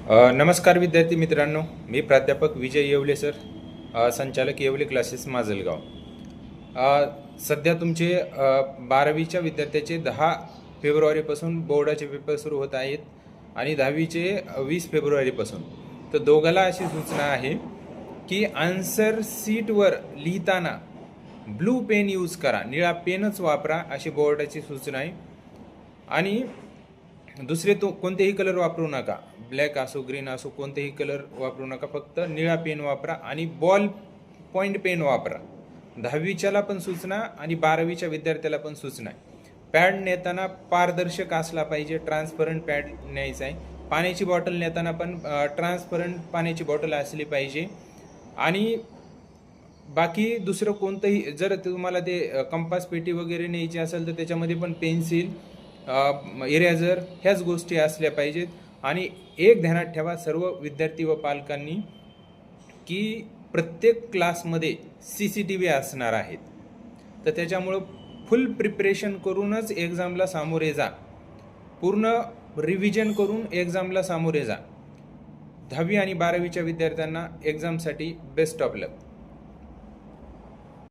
नमस्कार विद्यार्थी मित्रांनो, मी प्राध्यापक विजय येवले सर, संचालक येवले क्लासेस माजलगाव. सध्या तुमचे 12वीच्या विद्यार्थ्याचे 10 फेब्रुवारीपासून बोर्डाचे पेपर सुरू होत आहेत आणि 10वीचे 20 फेब्रुवारीपासून. तर दोघाला अशी सूचना आहे की आन्सर सीटवर लिहिताना ब्लू पेन यूज करा, निळा पेनच वापरा, अशी बोर्डाची सूचना आहे. आणि दुसरे तो कोणतेही कलर वापरू नका, ब्लॅक असो ग्रीन असो कोणतेही कलर वापरू नका, फक्त निळा पेन वापरा आणि बॉल पॉईंट पेन वापरा. 10वीच्याला पण सूचना आणि 12वीच्या विद्यार्थ्याला पण सूचना आहे. पॅड नेताना पारदर्शक असला पाहिजे, ट्रान्सपरंट पॅड न्यायचा आहे. पाण्याची बॉटल नेताना पण ट्रान्सपरंट पाण्याची बॉटल असली पाहिजे. आणि बाकी दुसरं कोणतंही, जर तुम्हाला ते कंपास पेटी वगैरे न्यायची असेल तर त्याच्यामध्ये पण पेन्सिल, इरेझर ह्याच गोष्टी असल्या पाहिजेत. आणि एक ध्यानात ठेवा सर्व विद्यार्थी व पालकांनी की प्रत्येक क्लासमध्ये CCTV असणार आहेत, तर त्याच्यामुळं फुल प्रिपरेशन करूनच एक्झामला सामोरे जा, पूर्ण रिव्हिजन करून एक्झामला सामोरे जा. 10वी आणि 12वीच्या विद्यार्थ्यांना एक्झामसाठी बेस्ट ऑफ लक.